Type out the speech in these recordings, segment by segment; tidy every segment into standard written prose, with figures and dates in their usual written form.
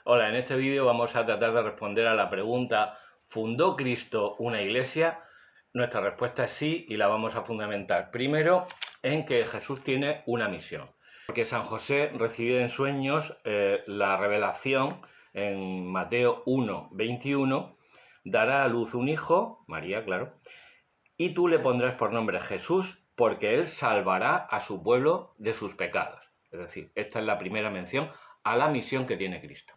Hola, en este vídeo vamos a tratar de responder a la pregunta ¿fundó Cristo una iglesia? Nuestra respuesta es sí y la vamos a fundamentar primero en que Jesús tiene una misión. Porque San José recibió en sueños la revelación en Mateo 1:21, dará a luz un hijo, María, claro, y tú le pondrás por nombre Jesús porque él salvará a su pueblo de sus pecados. Es decir, esta es la primera mención a la misión que tiene Cristo.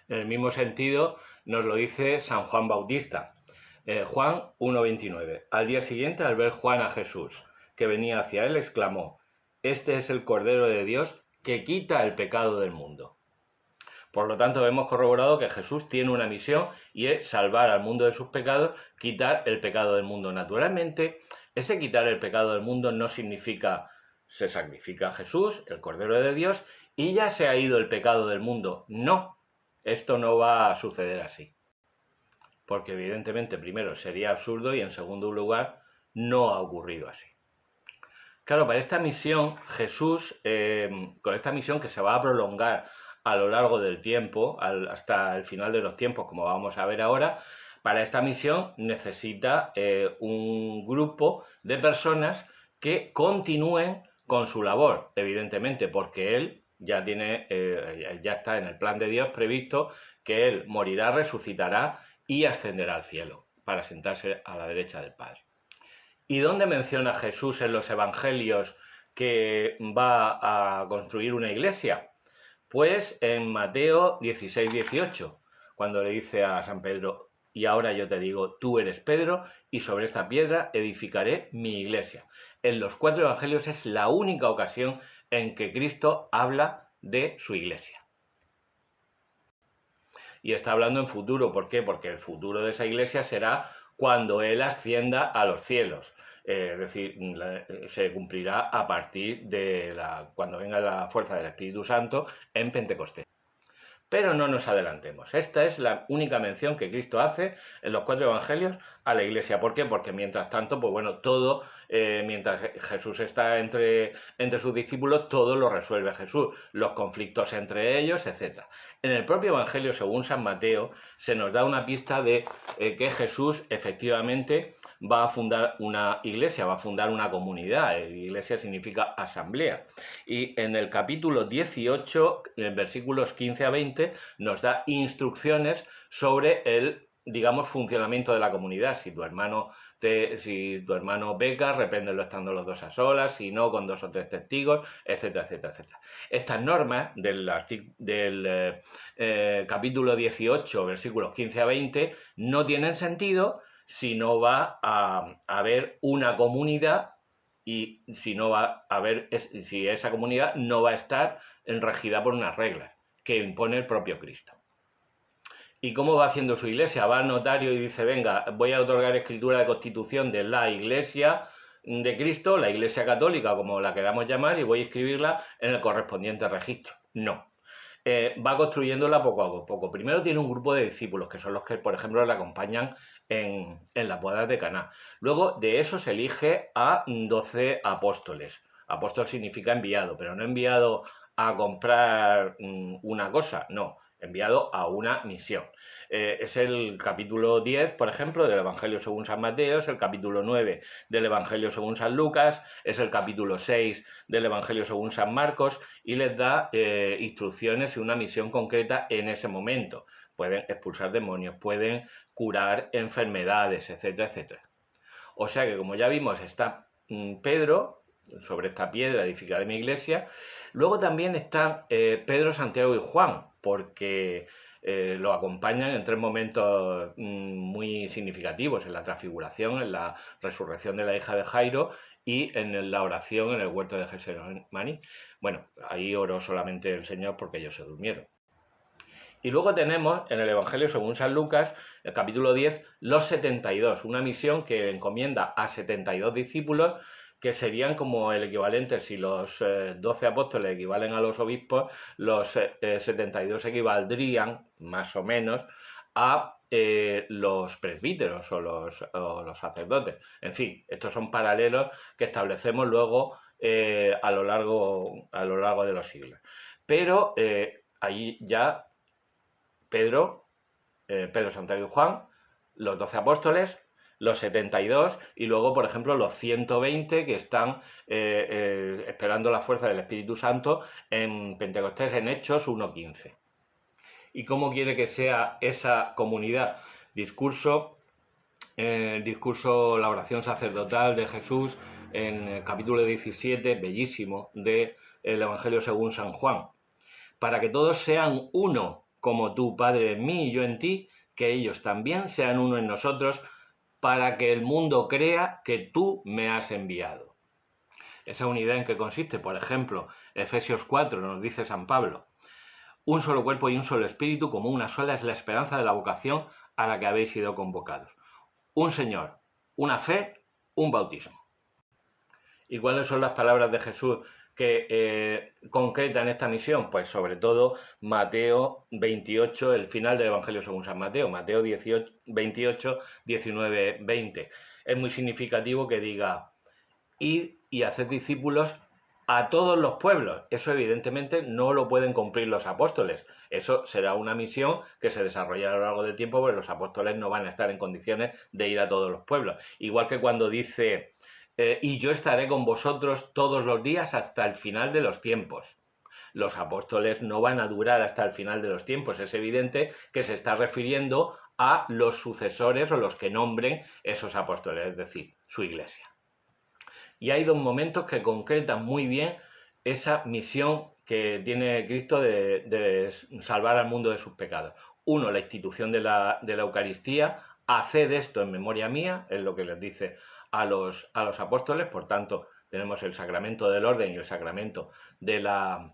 En el mismo sentido nos lo dice San Juan Bautista. Juan 1:29. Al día siguiente, al ver Juan a Jesús, que venía hacia él, exclamó: Este es el Cordero de Dios que quita el pecado del mundo. Por lo tanto, hemos corroborado que Jesús tiene una misión y es salvar al mundo de sus pecados, quitar el pecado del mundo. Naturalmente, ese quitar el pecado del mundo no significa se sacrifica a Jesús, el Cordero de Dios, y ya se ha ido el pecado del mundo. No, esto no va a suceder así. Porque evidentemente, primero, sería absurdo y en segundo lugar, no ha ocurrido así. Claro, para esta misión, Jesús, con esta misión que se va a prolongar a lo largo del tiempo, hasta el final de los tiempos, como vamos a ver ahora, para esta misión necesita un grupo de personas que continúen con su labor, evidentemente, porque él ya tiene, ya está en el plan de Dios previsto que él morirá, resucitará y ascenderá al cielo para sentarse a la derecha del Padre. ¿Y dónde menciona Jesús en los evangelios que va a construir una iglesia? Pues en Mateo 16:18, cuando le dice a San Pedro: y ahora yo te digo, tú eres Pedro, y sobre esta piedra edificaré mi iglesia. En los 4 evangelios es la única ocasión en que Cristo habla de su iglesia. Y está hablando en futuro. ¿Por qué? Porque el futuro de esa iglesia será cuando Él ascienda a los cielos. Es decir, se cumplirá a partir de cuando venga la fuerza del Espíritu Santo en Pentecostés. Pero no nos adelantemos. Esta es la única mención que Cristo hace en los 4 evangelios a la iglesia. ¿Por qué? Porque mientras tanto, pues bueno, todo, mientras Jesús está entre sus discípulos, todo lo resuelve Jesús. Los conflictos entre ellos, etc. En el propio evangelio, según San Mateo, se nos da una pista de que Jesús efectivamente va a fundar una iglesia, va a fundar una comunidad. Iglesia significa asamblea. Y en el capítulo 18, en versículos 15 a 20, nos da instrucciones sobre el, digamos, funcionamiento de la comunidad. Si tu hermano peca, repréndelo estando los dos a solas, si no, con 2 o 3 testigos, etcétera, etcétera, etcétera. Estas normas del capítulo 18, versículos 15 a 20, no tienen sentido si no va a haber una comunidad y si no va a haber, si esa comunidad no va a estar regida por unas reglas que impone el propio Cristo. ¿Y cómo va haciendo su iglesia? Va al notario y dice: venga, voy a otorgar escritura de constitución de la iglesia de Cristo, la iglesia católica, como la queramos llamar, y voy a inscribirla en el correspondiente registro. No. Va construyéndola poco a poco. Primero tiene un grupo de discípulos, que son los que, por ejemplo, le acompañan en las bodas de Caná. Luego de eso se elige a 12 apóstoles. Apóstol significa enviado, pero no enviado a comprar una cosa, no, enviado a una misión. Es el capítulo 10, por ejemplo, del Evangelio según San Mateo, es el capítulo 9 del Evangelio según San Lucas, es el capítulo 6 del Evangelio según San Marcos, y les da instrucciones y una misión concreta en ese momento. Pueden expulsar demonios, pueden curar enfermedades, etcétera, etcétera. O sea que, como ya vimos, está Pedro, sobre esta piedra edificaré mi iglesia. Luego también están Pedro, Santiago y Juan, porque lo acompañan en 3 momentos muy significativos: en la transfiguración, en la resurrección de la hija de Jairo y en la oración en el huerto de Getsemaní. Bueno, ahí oró solamente el Señor porque ellos se durmieron. Y luego tenemos en el Evangelio según San Lucas, el capítulo 10, los 72, una misión que encomienda a 72 discípulos, que serían como el equivalente, si los 12 apóstoles equivalen a los obispos, los 72 equivaldrían, más o menos, a los presbíteros o los sacerdotes. En fin, estos son paralelos que establecemos luego a lo largo de los siglos. Pero ahí ya Pedro, Santiago y Juan, los 12 apóstoles, los 72 y luego, por ejemplo, los 120 que están esperando la fuerza del Espíritu Santo en Pentecostés, en Hechos 1:15. ¿Y cómo quiere que sea esa comunidad? Discurso, la oración sacerdotal de Jesús en el capítulo 17, bellísimo, del Evangelio según San Juan. Para que todos sean uno, como tú, Padre, en mí y yo en ti, que ellos también sean uno en nosotros, para que el mundo crea que tú me has enviado. ¿Esa unidad en qué consiste? Por ejemplo, Efesios 4 nos dice San Pablo: un solo cuerpo y un solo espíritu, como una sola es la esperanza de la vocación a la que habéis sido convocados. Un Señor, una fe, un bautismo. ¿Y cuáles son las palabras de Jesús que concretan esta misión? Pues sobre todo Mateo 28, el final del Evangelio según San Mateo, Mateo 28, 19, 20. Es muy significativo que diga: id y haced discípulos a todos los pueblos. Eso evidentemente no lo pueden cumplir los apóstoles. Eso será una misión que se desarrollará a lo largo del tiempo, porque los apóstoles no van a estar en condiciones de ir a todos los pueblos. Igual que cuando dice: y yo estaré con vosotros todos los días hasta el final de los tiempos. Los apóstoles no van a durar hasta el final de los tiempos. Es evidente que se está refiriendo a los sucesores o los que nombren esos apóstoles, es decir, su iglesia. Y hay dos momentos que concretan muy bien esa misión que tiene Cristo de salvar al mundo de sus pecados. Uno, la institución de la Eucaristía. Haced esto en memoria mía, es lo que les dice a los apóstoles. Por tanto, tenemos el sacramento del orden y el sacramento de la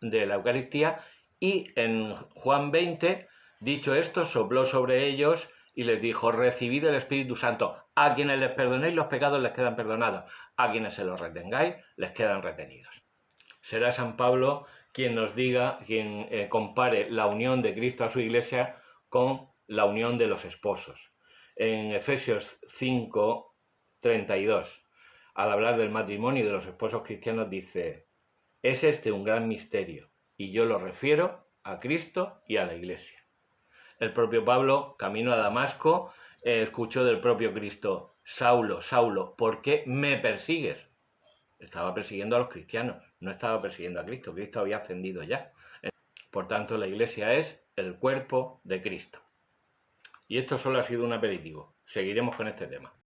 Eucaristía. Y en Juan 20, dicho esto, sopló sobre ellos y les dijo: recibid el Espíritu Santo. A quienes les perdonéis los pecados les quedan perdonados, a quienes se los retengáis les quedan retenidos. Será San Pablo quien nos diga, quien compare la unión de Cristo a su iglesia con la unión de los esposos. En Efesios 5, 32, al hablar del matrimonio y de los esposos cristianos, dice: es este un gran misterio, y yo lo refiero a Cristo y a la iglesia. El propio Pablo, camino a Damasco, escuchó del propio Cristo: Saulo, Saulo, ¿por qué me persigues? Estaba persiguiendo a los cristianos, no estaba persiguiendo a Cristo. Cristo había ascendido ya. Por tanto, la iglesia es el cuerpo de Cristo. Y esto solo ha sido un aperitivo. Seguiremos con este tema.